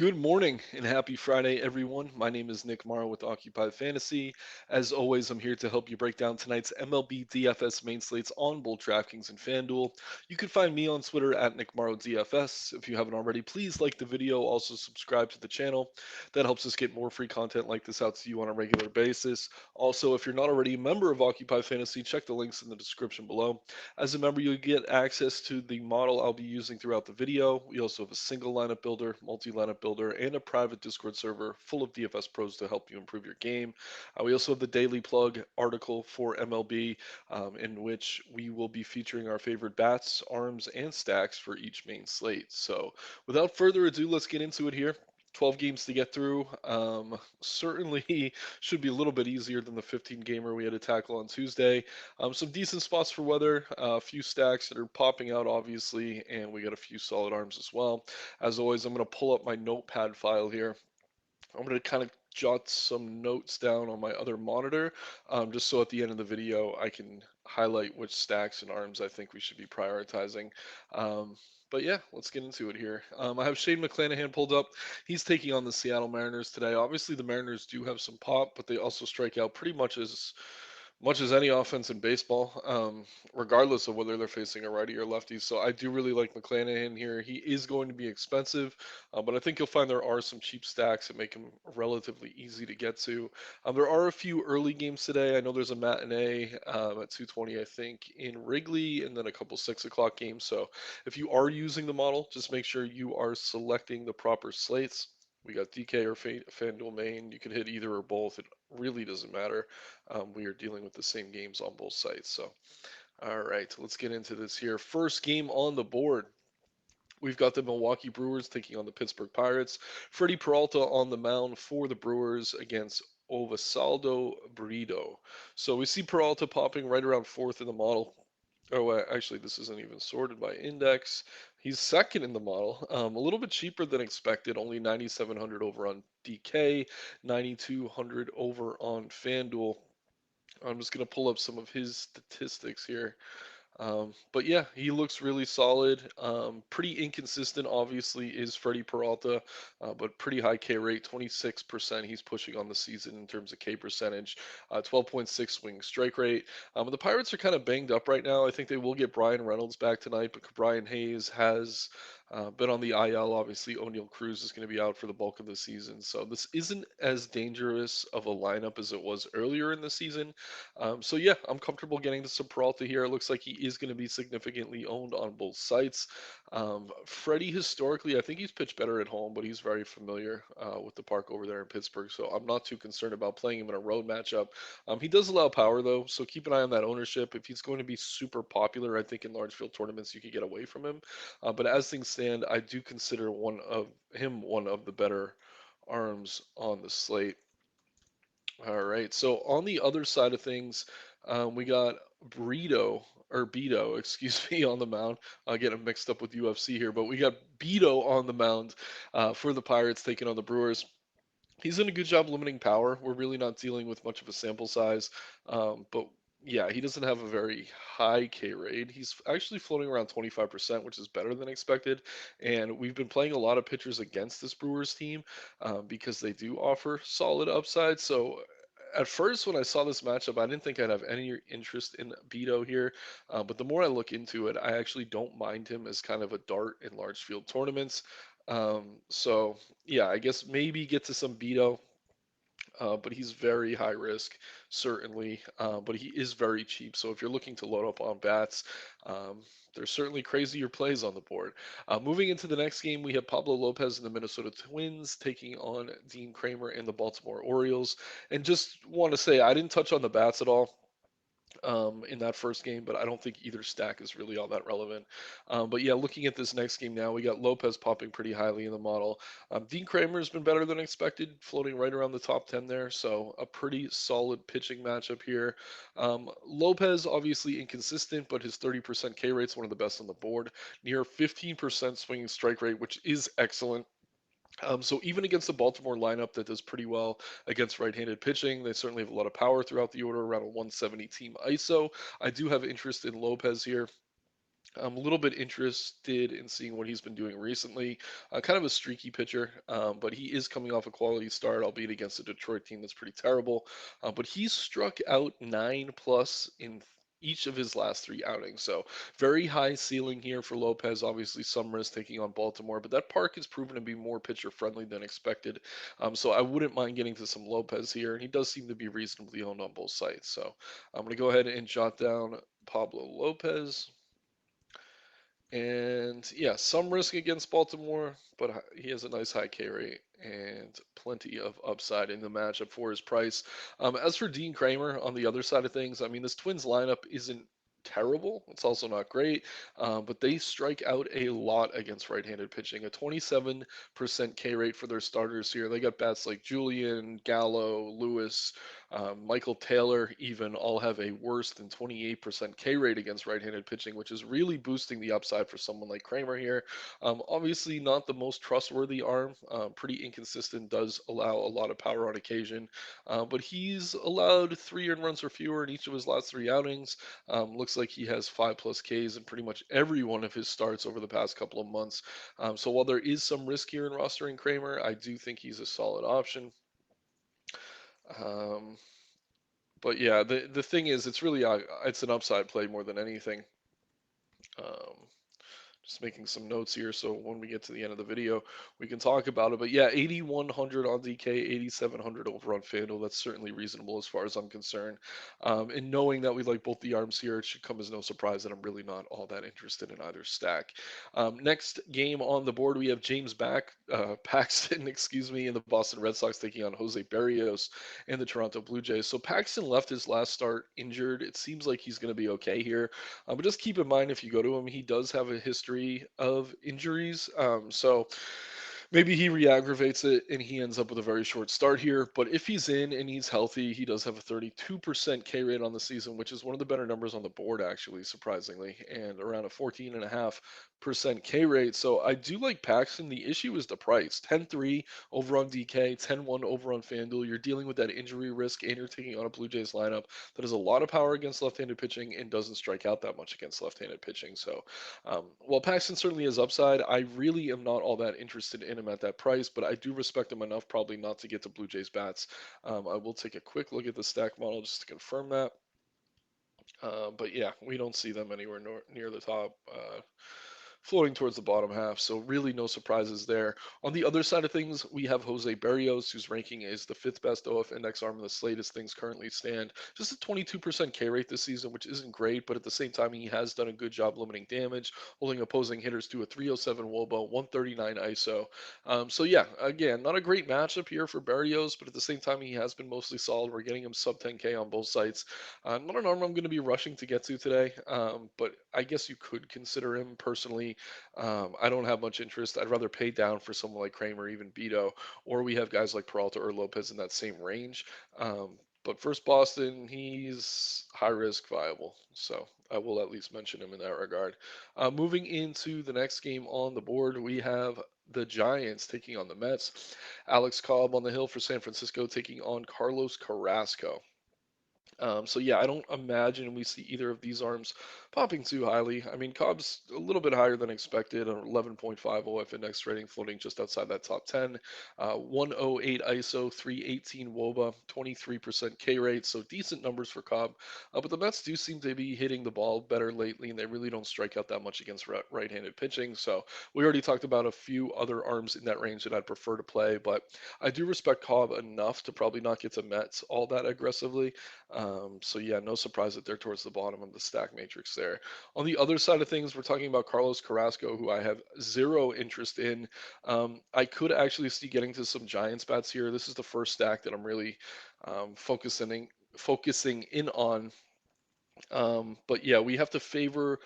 Good morning and happy Friday, everyone. My name is Nick Marro with Occupied Fantasy. As always, I'm here to help you break down tonight's MLB DFS main slates on both DraftKings and FanDuel. You can find me on Twitter at Nick Marro DFS. If you haven't already, please like the video. Also, subscribe to the channel. That helps us get more free content like this out to you on a regular basis. Also, if you're not already a member of Occupied Fantasy, check the links in the description below. As a member, you'll get access to the model I'll be using throughout the video. We also have a single lineup builder, multi-lineup builder, and a private Discord server full of DFS pros to help you improve your game. We also have the daily plug article for MLB, in which we will be featuring our favorite bats, arms, and stacks for each main slate. So without further ado, let's get into it here. 12 games to get through. Certainly should be a little bit easier than the 15 gamer we had to tackle on Tuesday. Some decent spots for weather, a few stacks that are popping out, obviously, and we got a few solid arms as well. As always, I'm going to pull up my notepad file here. I'm going to kind of jot some notes down on my other monitor, just so at the end of the video I can highlight which stacks and arms I think we should be prioritizing. But yeah, let's get into it here. I have Shane McClanahan pulled up. He's taking on the Seattle Mariners today. Obviously, the Mariners do have some pop, but they also strike out pretty much as any offense in baseball, regardless of whether they're facing a righty or lefty. So I do really like McClanahan here. He is going to be expensive, but I think you'll find there are some cheap stacks that make him relatively easy to get to. There are a few early games today. I know there's a matinee at 2:20, I think, in Wrigley, and then a couple 6 o'clock games. So if you are using the model, just make sure you are selecting the proper slates. We got DK or FanDuel Main. You can hit either or both. It really doesn't matter. We are dealing with the same games on both sites. So, all right, let's get into this here. First game on the board. We've got the Milwaukee Brewers taking on the Pittsburgh Pirates. Freddie Peralta on the mound for the Brewers against Ovasaldo Brito. So we see Peralta popping right around fourth in the model. Oh, actually, this isn't even sorted by index. He's second in the model, a little bit cheaper than expected. Only 9,700 over on DK, 9,200 over on FanDuel. I'm just going to pull up some of his statistics here. But yeah, he looks really solid. Pretty inconsistent, obviously, is Freddie Peralta, but pretty high K rate, 26% he's pushing on the season in terms of K percentage, 12.6 swing strike rate. The Pirates are kind of banged up right now. I think they will get Brian Reynolds back tonight, but Brian Hayes has been on the IL. Obviously, O'Neill Cruz is going to be out for the bulk of the season. So this isn't as dangerous of a lineup as it was earlier in the season. So yeah, I'm comfortable getting to some Peralta here. It looks like he is going to be significantly owned on both sites. Freddie, historically, I think he's pitched better at home, but he's very familiar with the park over there in Pittsburgh. So I'm not too concerned about playing him in a road matchup. He does allow power though, so keep an eye on that ownership. If he's going to be super popular, I think in large field tournaments you could get away from him. But as things stand, I do consider one of the better arms on the slate. All right. So on the other side of things, we got Beto, excuse me, on the mound. I get him mixed up with UFC here, but we got Beto on the mound for the Pirates taking on the Brewers. He's done a good job limiting power. We're really not dealing with much of a sample size, but yeah, he doesn't have a very high K rate. He's actually floating around 25%, which is better than expected. And we've been playing a lot of pitchers against this Brewers team because they do offer solid upside. So at first, when I saw this matchup, I didn't think I'd have any interest in Beto here. But the more I look into it, I actually don't mind him as kind of a dart in large field tournaments. So yeah, I guess maybe get to some Beto, but he's very high risk, certainly. But he is very cheap. So if you're looking to load up on bats, um, there's certainly crazier plays on the board. Moving into the next game, we have Pablo Lopez and the Minnesota Twins taking on Dean Kramer and the Baltimore Orioles. And just want to say, I didn't touch on the bats at all in that first game, but I don't think either stack is really all that relevant. But yeah, looking at this next game now, we got Lopez popping pretty highly in the model. Dean Kramer has been better than expected, floating right around the top 10 there, so a pretty solid pitching matchup here. Lopez, obviously inconsistent, but his 30% K rate is one of the best on the board, near 15% swinging strike rate, which is excellent. So even against the Baltimore lineup that does pretty well against right-handed pitching, they certainly have a lot of power throughout the order, around a 170 team ISO. I do have interest in Lopez here. I'm a little bit interested in seeing what he's been doing recently. Kind of a streaky pitcher, but he is coming off a quality start, albeit against a Detroit team that's pretty terrible. But he's struck out 9+ in each of his last three outings. So very high ceiling here for Lopez. Obviously, some risk taking on Baltimore, but that park has proven to be more pitcher friendly than expected. So I wouldn't mind getting to some Lopez here, and he does seem to be reasonably owned on both sides. So I'm going to go ahead and jot down Pablo Lopez. And yeah, some risk against Baltimore, but he has a nice high K rate and plenty of upside in the matchup for his price. As for Dean Kramer on the other side of things, I mean, this Twins lineup isn't terrible. It's also not great, but they strike out a lot against right-handed pitching. A 27% K rate for their starters here. They got bats like Julian, Gallo, Lewis, Michael Taylor even all have a worse than 28% K rate against right-handed pitching, which is really boosting the upside for someone like Kramer here. Obviously, not the most trustworthy arm, pretty inconsistent, does allow a lot of power on occasion, but he's allowed 3 earned runs or fewer in each of his last three outings. Looks like he has 5+ Ks in pretty much every one of his starts over the past couple of months. So while there is some risk here in rostering Kramer, I do think he's a solid option. Um, but yeah, the thing is, it's really it's an upside play more than anything. Um, just making some notes here, so when we get to the end of the video, we can talk about it. But yeah, 8,100 on DK, 8,700 over on FanDuel. That's certainly reasonable as far as I'm concerned. And knowing that we like both the arms here, it should come as no surprise that I'm really not all that interested in either stack. Next game on the board, we have Paxton, excuse me, in the Boston Red Sox taking on Jose Berrios and the Toronto Blue Jays. So Paxton left his last start injured. It seems like he's going to be okay here. But just keep in mind, if you go to him, he does have a history of injuries. So maybe he re-aggravates it and he ends up with a very short start here. But if he's in and he's healthy, he does have a 32% K rate on the season, which is one of the better numbers on the board, actually, surprisingly, and around a 14.5% K rate. So I do like Paxton. The issue is the price. 10-3 over on DK, 10-1 over on FanDuel. You're dealing with that injury risk and you're taking on a Blue Jays lineup that has a lot of power against left-handed pitching and doesn't strike out that much against left-handed pitching. So while Paxton certainly has upside, I really am not all that interested in him at that price, but I do respect him enough probably not to get to Blue Jays bats. I will take a quick look at the stack model just to confirm that. But yeah, we don't see them anywhere near the top. Floating towards the bottom half. So really no surprises there. On the other side of things, we have Jose Berrios, whose ranking is the fifth best OF index arm in the slate as things currently stand. Just a 22% K rate this season, which isn't great, but at the same time, he has done a good job limiting damage, holding opposing hitters to a 307 WOBA, 139 ISO. So yeah, again, not a great matchup here for Berrios, but at the same time, he has been mostly solid. We're getting him sub 10K on both sites. Not an arm I'm going to be rushing to get to today, but I guess you could consider him personally. I don't have much interest. I'd rather pay down for someone like Kramer, even Beto, or we have guys like Peralta or Lopez in that same range. But first, Boston, he's high risk viable. So I will at least mention him in that regard. Moving into the next game on the board, we have the Giants taking on the Mets. Alex Cobb on the hill for San Francisco taking on Carlos Carrasco. So yeah, I don't imagine we see either of these arms popping too highly. I mean, Cobb's a little bit higher than expected, an 11.5 OF index rating, floating just outside that top 10. 108 ISO, 318 WOBA, 23% K rate, so decent numbers for Cobb. But the Mets do seem to be hitting the ball better lately, and they really don't strike out that much against right-handed pitching. So we already talked about a few other arms in that range that I'd prefer to play, but I do respect Cobb enough to probably not get to Mets all that aggressively. So yeah, no surprise that they're towards the bottom of the stack matrix there. On the other side of things, we're talking about Carlos Carrasco, who I have zero interest in. I could actually see getting to some Giants bats here. This is the first stack that I'm really focusing in on. But yeah, we have to favor.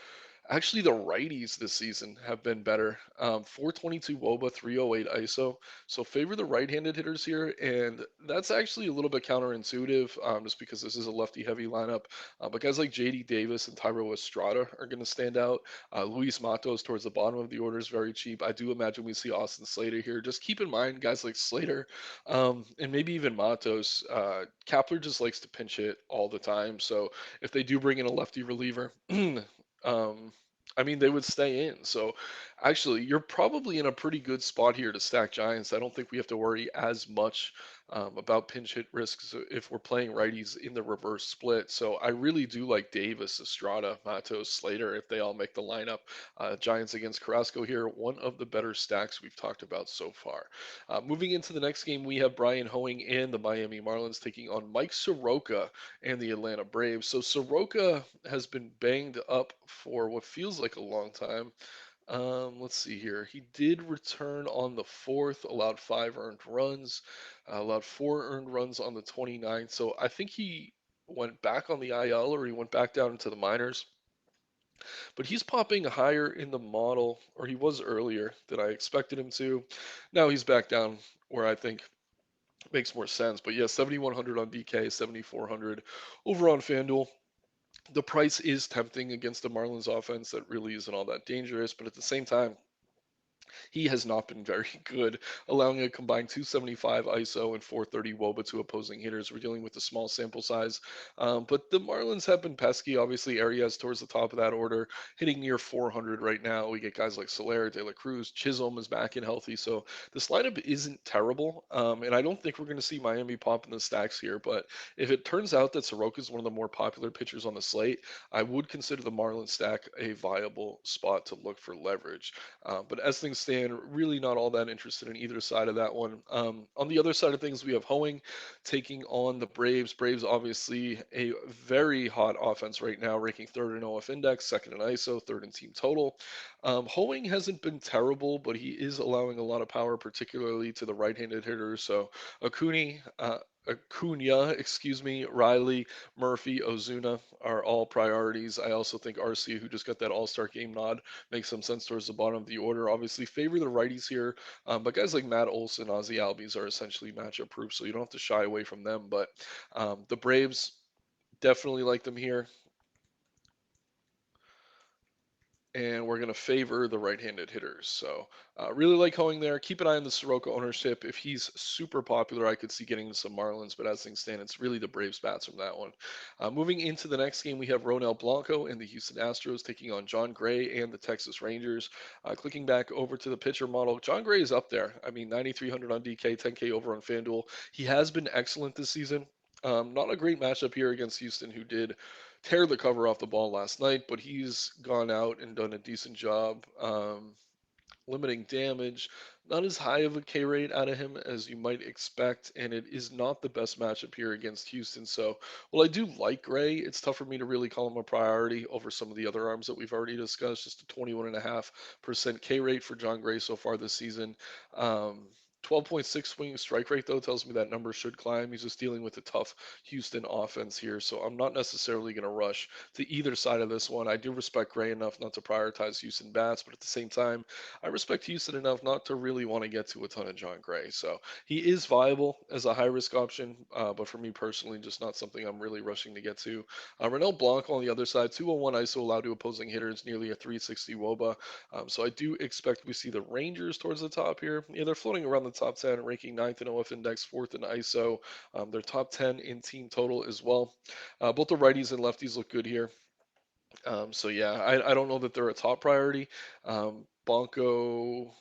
Actually, the righties this season have been better. 422 WOBA, 308 ISO. So favor the right-handed hitters here, and that's actually a little bit counterintuitive, just because this is a lefty-heavy lineup. But guys like JD Davis and Tyro Estrada are going to stand out. Luis Matos towards the bottom of the order is very cheap. I do imagine we see Austin Slater here. Just keep in mind, guys like Slater, and maybe even Matos. Kapler just likes to pinch hit all the time. So if they do bring in a lefty reliever, um, I mean, they would stay in. So actually, you're probably in a pretty good spot here to stack Giants. I don't think we have to worry as much about pinch hit risks if we're playing righties in the reverse split. So I really do like Davis, Estrada, Matos, Slater if they all make the lineup. Giants against Carrasco here, one of the better stacks we've talked about so far. Moving into the next game, we have Brian Hoeing and the Miami Marlins taking on Mike Soroka and the Atlanta Braves. So Soroka has been banged up for what feels like a long time. Let's see here. He did return on the 4th, allowed 5 earned runs, allowed 4 earned runs on the 29th. So I think he went back on the IL or he went back down into the minors. But he's popping higher in the model, or he was earlier than I expected him to. Now he's back down where I think makes more sense. But yeah, 7,100 on DK, 7,400 over on FanDuel. The price is tempting against the Marlins offense that really isn't all that dangerous, but at the same time, he has not been very good, allowing a combined 275 ISO and 430 WOBA to opposing hitters. We're dealing with a small sample size, but the Marlins have been pesky. Obviously, Arias towards the top of that order, hitting near 400 right now. We get guys like Soler, De La Cruz, Chisholm is back and healthy, so this lineup isn't terrible. And I don't think we're going to see Miami pop in the stacks here. But if it turns out that Soroka is one of the more popular pitchers on the slate, I would consider the Marlins stack a viable spot to look for leverage. But as things stand, really not all that interested in either side of that one. On the other side of things, we have Hoeing taking on the Braves. Braves, obviously, a very hot offense right now, ranking third in OF Index, second in ISO, third in team total. Hoeing hasn't been terrible, but he is allowing a lot of power, particularly to the right-handed hitters. So Acuna, excuse me, Riley, Murphy, Ozuna are all priorities. I also think RC, who just got that All-Star game nod, makes some sense towards the bottom of the order. Obviously, favor the righties here, but guys like Matt Olson, Ozzy Albies are essentially matchup proof, so you don't have to shy away from them. But the Braves definitely like them here. And we're going to favor the right-handed hitters. So really like Hoeing there. Keep an eye on the Soroka ownership. If he's super popular, I could see getting to some Marlins, but as things stand, it's really the Braves bats from that one. Moving into the next game, we have Ronel Blanco and the Houston Astros taking on John Gray and the Texas Rangers. Clicking back over to the pitcher model, John Gray is up there. I mean, 9,300 on DK, 10K over on FanDuel. He has been excellent this season. Not a great matchup here against Houston, who did tear the cover off the ball last night, but he's gone out and done a decent job limiting damage. Not as high of a K rate out of him as you might expect, and it is not the best matchup here against Houston. So, well, I do like Gray. It's tough for me to really call him a priority over some of the other arms that we've already discussed. Just a 21.5% K rate for John Gray so far this season. 12.6 swing strike rate, though, tells me that number should climb. He's just dealing with a tough Houston offense here, so I'm not necessarily going to rush to either side of this one. I do respect Gray enough not to prioritize Houston bats, but at the same time, I respect Houston enough not to really want to get to a ton of John Gray. So he is viable as a high risk option, but for me personally, just not something I'm really rushing to get to. Renel Blanco on the other side, 201 ISO allowed to opposing hitters, nearly a 360 WOBA. So I do expect we see the Rangers towards the top here. Yeah, they're floating around the top 10, ranking ninth in OF Index, fourth in ISO. They're top 10 in team total as well. Both the righties and lefties look good here. So yeah, I don't know that they're a top priority. Blanco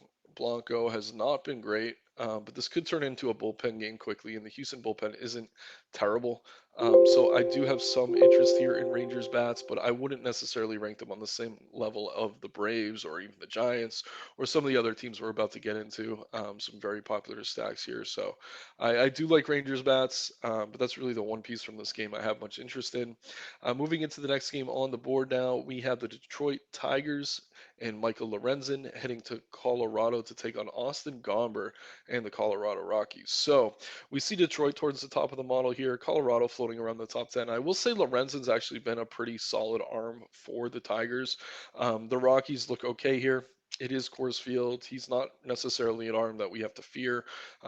has not been great, but this could turn into a bullpen game quickly, and the Houston bullpen isn't terrible. So I do have some interest here in Rangers bats, but I wouldn't necessarily rank them on the same level of the Braves or even the Giants or some of the other teams we're about to get into. Some very popular stacks here. So I do like Rangers bats, but that's really the one piece from this game I have much interest in. Moving into the next game on the board now, we have the Detroit Tigers and Michael Lorenzen heading to Colorado to take on Austin Gomber and the Colorado Rockies. So we see Detroit towards the top of the model here, Colorado floating around the top 10. I will say Lorenzen's actually been a pretty solid arm for the Tigers. The Rockies look okay here. It is Coors Field. He's not necessarily an arm that we have to fear.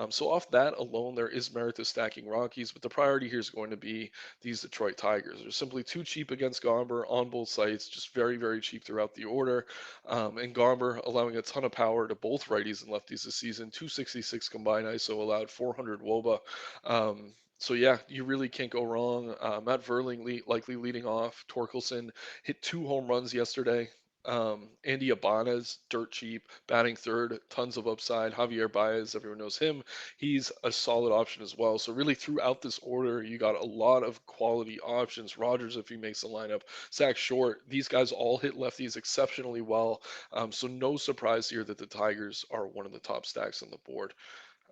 So off that alone, there is merit to stacking Rockies, but the priority here is going to be these Detroit Tigers. They're simply too cheap against Gomber on both sites, just very, very cheap throughout the order. And Gomber allowing a ton of power to both righties and lefties this season, 266 combined ISO allowed, 400 WOBA. So yeah, you really can't go wrong. Matt Verling likely leading off. Torkelson hit 2 home runs yesterday. Andy Ibanez, dirt cheap, batting third, tons of upside. Javier Baez, everyone knows him. He's a solid option as well. So really throughout this order, you got a lot of quality options. Rogers, if he makes the lineup, Zach Short, these guys all hit lefties exceptionally well. So no surprise here that the Tigers are one of the top stacks on the board.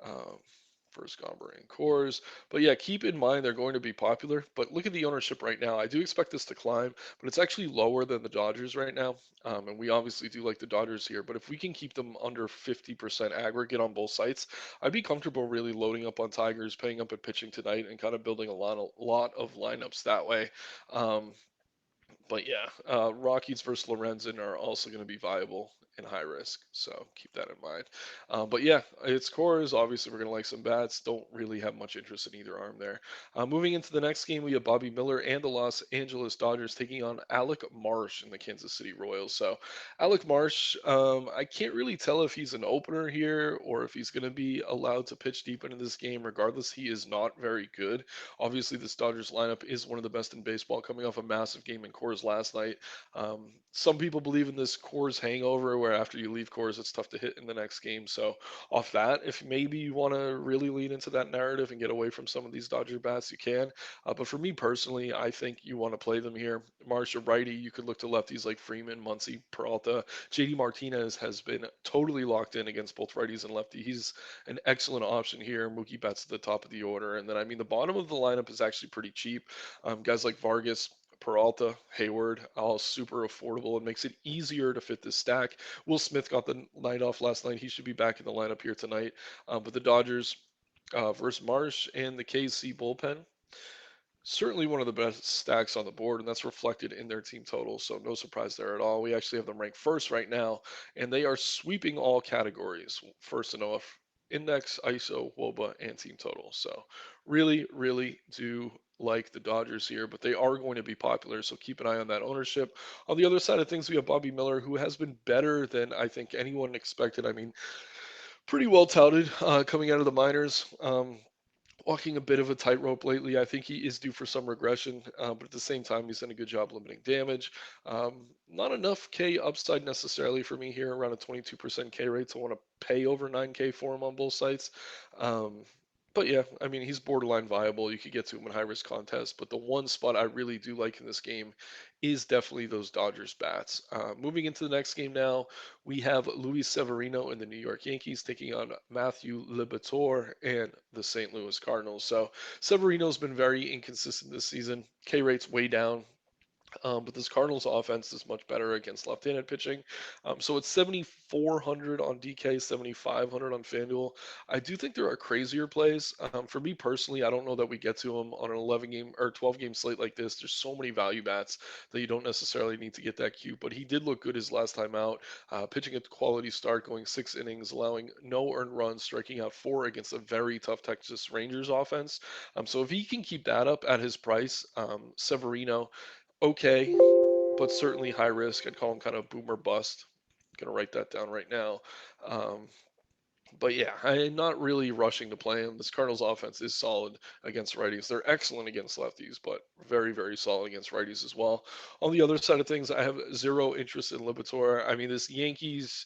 Um, First Gomber and Coors. But yeah, keep in mind they're going to be popular. But look at the ownership right now. I do expect this to climb, but it's actually lower than the Dodgers right now. And we obviously do like the Dodgers here. But if we can keep them under 50% aggregate on both sites, I'd be comfortable really loading up on Tigers, paying up at pitching tonight, and kind of building a lot of lineups that way. Um, but yeah, Rockies versus Lorenzen are also going to be viable and high risk, so keep that in mind. But yeah, it's cores. Obviously, we're going to like some bats. Don't really have much interest in either arm there. Moving into the next game, we have Bobby Miller and the Los Angeles Dodgers taking on Alec Marsh and the Kansas City Royals. So Alec Marsh, I can't really tell if he's an opener here or if he's going to be allowed to pitch deep into this game. Regardless, he is not very good. Obviously, this Dodgers lineup is one of the best in baseball, coming off a massive game in Coors last night. Some people believe in this Coors hangover, where after you leave Coors, it's tough to hit in the next game. So, off that, if maybe you want to really lean into that narrative and get away from some of these Dodger bats, you can. But for me personally, I think you want to play them here. Marsh, a righty, you could look to lefties like Freeman, Muncy, Peralta. JD Martinez has been totally locked in against both righties and lefty. He's an excellent option here. Mookie Betts at the top of the order. And then, I mean, the bottom of the lineup is actually pretty cheap. Guys like Vargas, Peralta, Hayward, all super affordable. It makes it easier to fit this stack. Will Smith got the night off last night. He should be back in the lineup here tonight. But the Dodgers versus Marsh and the KC bullpen, certainly one of the best stacks on the board, and that's reflected in their team total. So no surprise there at all. We actually have them ranked first right now, and they are sweeping all categories. First and off, index, ISO, WOBA, and team total. So really, really do like the Dodgers here, but they are going to be popular. So keep an eye on that ownership. On the other side of things, we have Bobby Miller, who has been better than I think anyone expected. I mean, pretty well touted coming out of the minors. Walking a bit of a tightrope lately. I think he is due for some regression, but at the same time, he's done a good job limiting damage. Not enough K upside necessarily for me here, around a 22% K rate, so I want to pay over 9K for him on both sites. Um, but yeah, I mean, he's borderline viable. You could get to him in high risk contests, but the one spot I really do like in this game is definitely those Dodgers bats. Moving into the next game now, we have Luis Severino and the New York Yankees taking on Matthew Liberatore and the St. Louis Cardinals. So Severino's been very inconsistent this season. K rate's way down. But this Cardinals offense is much better against left-handed pitching. So it's 7,400 on DK, 7,500 on FanDuel. I do think there are crazier plays. For me personally, I don't know that we get to them on an 11 game or 12 game slate like this. There's so many value bats that you don't necessarily need to get that cute. But he did look good his last time out, pitching a quality start, going 6 innings, allowing no earned runs, striking out 4 against a very tough Texas Rangers offense. So if he can keep that up at his price, Severino okay, but certainly high risk. I'd call him kind of boomer bust. Gonna write that down right now. Um, but yeah, I'm not really rushing to play him. This Cardinals offense is solid against righties. They're excellent against lefties, but very, very solid against righties as well. On the other side of things, I have zero interest in Liberatore. I mean, this Yankees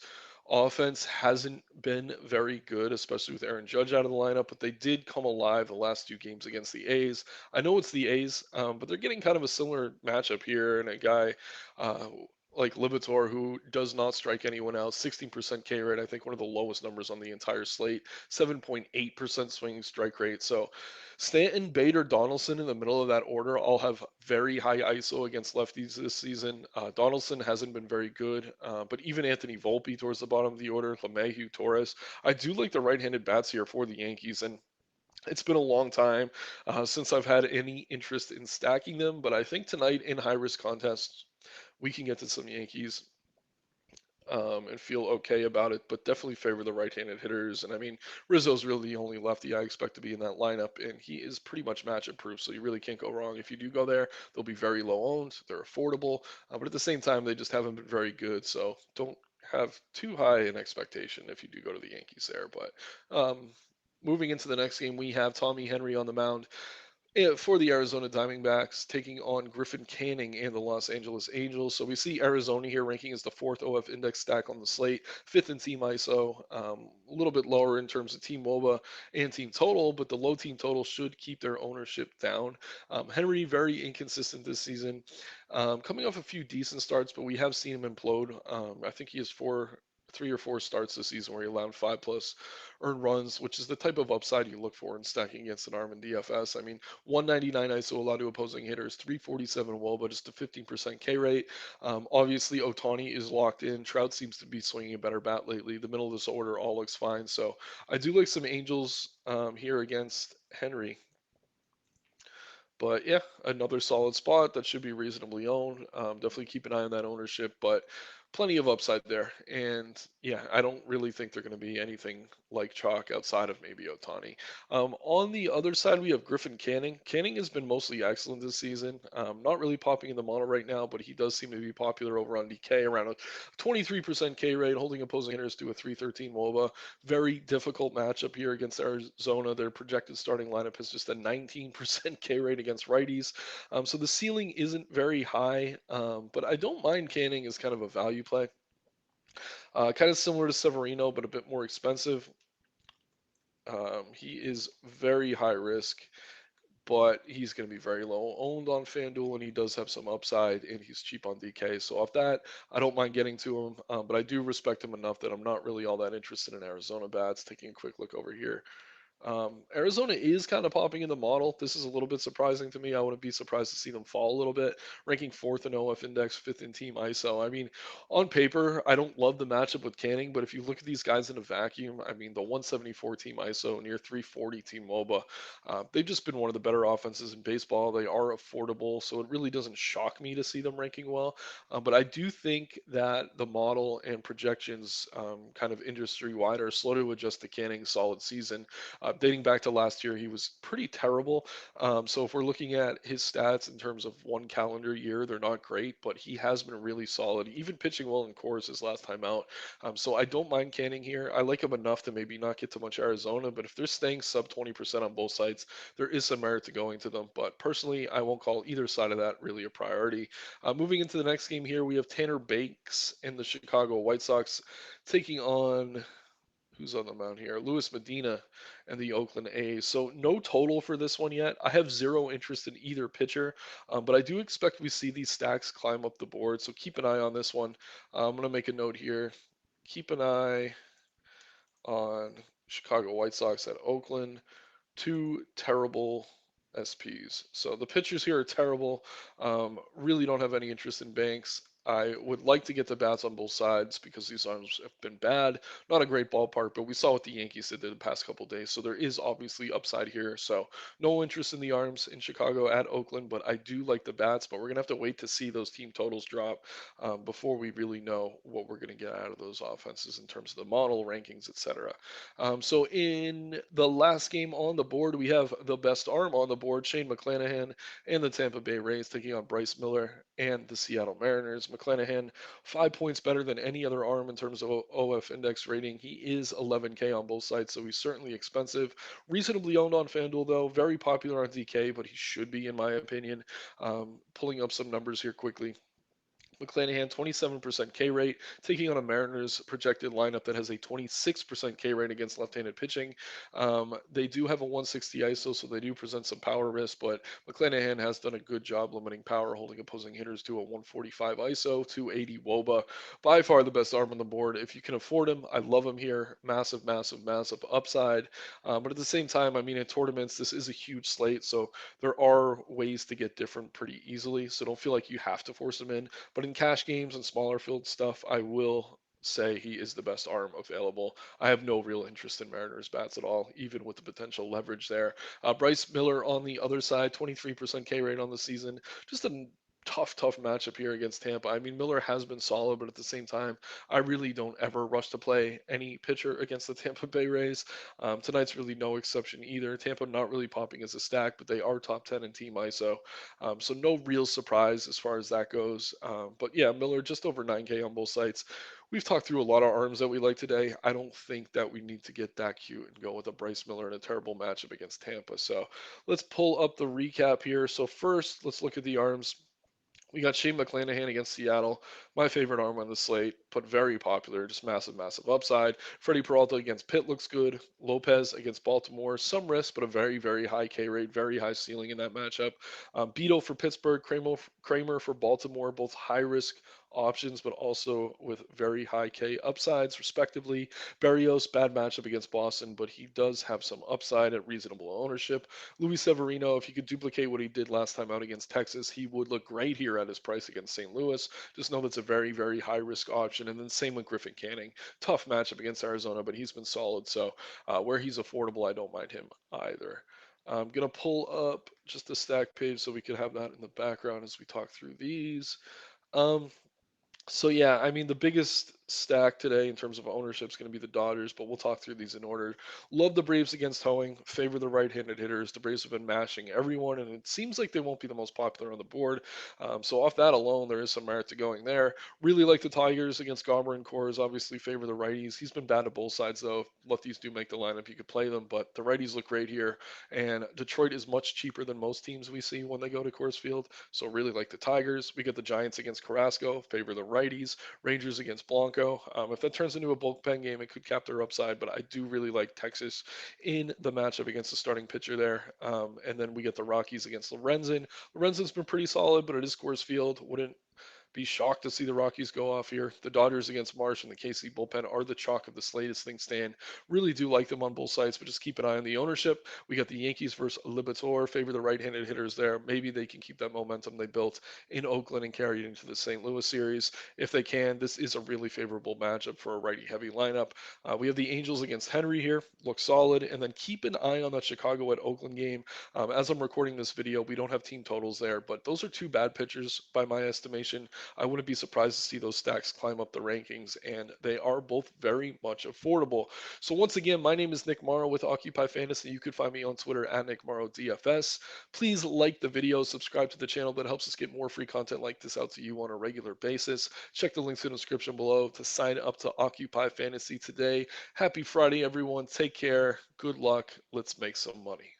offense hasn't been very good, especially with Aaron Judge out of the lineup, but they did come alive the last 2 games against the A's. I know it's the A's, but they're getting kind of a similar matchup here, and a guy uh, like Libator, who does not strike anyone out, 16% K rate, I think one of the lowest numbers on the entire slate, 7.8% swinging strike rate. So Stanton, Bader, Donaldson in the middle of that order all have very high ISO against lefties this season. Donaldson hasn't been very good, but even Anthony Volpe towards the bottom of the order, LeMahieu, Torres. I do like the right-handed bats here for the Yankees, and it's been a long time since I've had any interest in stacking them, but I think tonight in high-risk contests, we can get to some Yankees and feel okay about it, but definitely favor the right-handed hitters. And I mean, Rizzo's really the only lefty I expect to be in that lineup, and he is pretty much matchup proof, so you really can't go wrong. If you do go there, they'll be very low owned, they're affordable, but at the same time, they just haven't been very good, so don't have too high an expectation if you do go to the Yankees there. But moving into the next game, we have Tommy Henry on the mound. For the Arizona Diamondbacks, taking on Griffin Canning and the Los Angeles Angels. So we see Arizona here ranking as the fourth OF index stack on the slate, fifth in team ISO, a little bit lower in terms of team WOBA and team total, but the low team total should keep their ownership down. Henry, very inconsistent this season, coming off a few decent starts, but we have seen him implode. I think he has 3 or 4 starts this season where he allowed 5+ earned runs, which is the type of upside you look for in stacking against an arm in DFS. I mean, 199 ISO allowed to opposing hitters, 347 WOBA, just a 15% K rate. Obviously, Otani is locked in. Trout seems to be swinging a better bat lately. The middle of this order all looks fine. So I do like some Angels here against Henry. But yeah, another solid spot that should be reasonably owned. Definitely keep an eye on that ownership, but plenty of upside there. And yeah, I don't really think they're going to be anything like chalk outside of maybe Otani. On the other side, we have Griffin Canning. Canning has been mostly excellent this season. Not really popping in the mono right now, but he does seem to be popular over on DK, around a 23% K rate, holding opposing hitters to a 313 WOBA. Very difficult matchup here against Arizona. Their projected starting lineup has just a 19% K rate against righties. So the ceiling isn't very high, but I don't mind Canning as kind of a value play. Kind of similar to Severino, but a bit more expensive. He is very high risk, but he's going to be very low owned on FanDuel, and he does have some upside, and he's cheap on DK. So off that, I don't mind getting to him, but I do respect him enough that I'm not really all that interested in Arizona bats. Taking a quick look over here. Arizona is kind of popping in the model. This is a little bit surprising to me. I wouldn't be surprised to see them fall a little bit, ranking fourth in OF index, fifth in team ISO. I mean, on paper, I don't love the matchup with Canning, but if you look at these guys in a vacuum, I mean, the 174 team ISO, near 340 team MOBA, they've just been one of the better offenses in baseball. They are affordable, so it really doesn't shock me to see them ranking well. But I do think that the model and projections, kind of industry wide, are slow to adjust to Canning's solid season. Dating back to last year, he was pretty terrible. So if we're looking at his stats in terms of one calendar year, they're not great, but he has been really solid, even pitching well in cores his last time out. So I don't mind Canning here. I like him enough to maybe not get too much Arizona, but if they're staying sub 20% on both sides, there is some merit to going to them. But personally, I won't call either side of that really a priority. Moving into the next game here, we have Tanner Banks and the Chicago White Sox taking on, who's on the mound here? Luis Medina and the Oakland A's. So no total for this one yet. I have zero interest in either pitcher, but I do expect we see these stacks climb up the board. So keep an eye on this one. I'm going to make a note here. Keep an eye on Chicago White Sox at Oakland. Two terrible SPs. So the pitchers here are terrible. Really don't have any interest in Banks. I would like to get the bats on both sides because these arms have been bad. Not a great ballpark, but we saw what the Yankees did the past couple days. So there is obviously upside here. So no interest in the arms in Chicago at Oakland, but I do like the bats. But we're gonna have to wait to see those team totals drop before we really know what we're gonna get out of those offenses in terms of the model rankings, etc. So in the last game on the board, we have the best arm on the board, Shane McClanahan and the Tampa Bay Rays taking on Bryce Miller and the Seattle Mariners. McClanahan, 5 points better than any other arm in terms of OF index rating. He is 11K on both sides, so he's certainly expensive. Reasonably owned on FanDuel, though. Very popular on DK, but he should be, in my opinion. Pulling up some numbers here quickly. McClanahan, 27% K rate, taking on a Mariners projected lineup that has a 26% K rate against left-handed pitching. They do have a 160 ISO, so they do present some power risk, but McClanahan has done a good job limiting power, holding opposing hitters to a 145 ISO, 280 WOBA. By far the best arm on the board. If you can afford him, I love him here. Massive, massive, massive upside. But at the same time, I mean, in tournaments, this is a huge slate, so there are ways to get different pretty easily. So don't feel like you have to force him in. But in cash games and smaller field stuff, I will say he is the best arm available. I have no real interest in Mariners bats at all, even with the potential leverage there. Bryce Miller on the other side, 23% K rate on the season. Just a tough matchup here against Tampa. I mean, Miller has been solid, but at the same time, I really don't ever rush to play any pitcher against the Tampa Bay Rays. Tonight's really no exception either. Tampa not really popping as a stack, but they are top 10 in team ISO. So no real surprise as far as that goes. But yeah, Miller just over 9K on both sites. We've talked through a lot of arms that we like today. I don't think that we need to get that cute and go with a Bryce Miller in a terrible matchup against Tampa. So let's pull up the recap here. So first, let's look at the arms. We got Shane McClanahan against Seattle, my favorite arm on the slate, but very popular, just massive upside. Freddie Peralta against Pitt looks good. Lopez against Baltimore, some risk, but a very high K rate, very high ceiling in that matchup. Beto for Pittsburgh, Kramer for Baltimore, both high risk options, but also with very high K upsides, respectively. Barrios, bad matchup against Boston, but he does have some upside at reasonable ownership. Luis Severino, if he could duplicate what he did last time out against Texas, he would look great here at his price against St. Louis. Just know that's a very high risk option. And then same with Griffin Canning. Tough matchup against Arizona, but he's been solid. So where he's affordable, I don't mind him either. I'm going to pull up just a stack page so we could have that in the background as we talk through these. Um, so yeah, I mean the biggest stack today in terms of ownership is going to be the Dodgers, but we'll talk through these in order. Love the Braves against Hoeing. Favor the right-handed hitters. The Braves have been mashing everyone, and it seems like they won't be the most popular on the board. So off that alone, there is some merit to going there. Really like the Tigers against Gomber and Coors. Obviously favor the righties. He's been bad to both sides though. Lefties do make the lineup. You could play them, but the righties look great here. And Detroit is much cheaper than most teams we see when they go to Coors Field. So really like the Tigers. We get the Giants against Carrasco. Favor the righties. Rangers against Blanco. If that turns into a bullpen game, it could cap their upside, but I do really like Texas in the matchup against the starting pitcher there. And then we get the Rockies against Lorenzen. Lorenzen's been pretty solid, but it is Coors Field. Wouldn't be shocked to see the Rockies go off here. The Dodgers against Marsh and the KC bullpen are the chalk of the slate as things stand. Really do like them on both sides, but just keep an eye on the ownership. We got the Yankees versus Liberatore. Favor the right-handed hitters there. Maybe they can keep that momentum they built in Oakland and carry it into the St. Louis series. If they can, this is a really favorable matchup for a righty-heavy lineup. We have the Angels against Henry here. Look solid. And then keep an eye on that Chicago at Oakland game. As I'm recording this video, we don't have team totals there, but those are two bad pitchers by my estimation. I wouldn't be surprised to see those stacks climb up the rankings, and they are both very much affordable. So once again, my name is Nick Marro with Occupy Fantasy. You can find me on Twitter at Nick Marro DFS. Please like the video, subscribe to the channel. That helps us get more free content like this out to you on a regular basis. Check the links in the description below to sign up to Occupy Fantasy today. Happy Friday, everyone. Take care. Good luck. Let's make some money.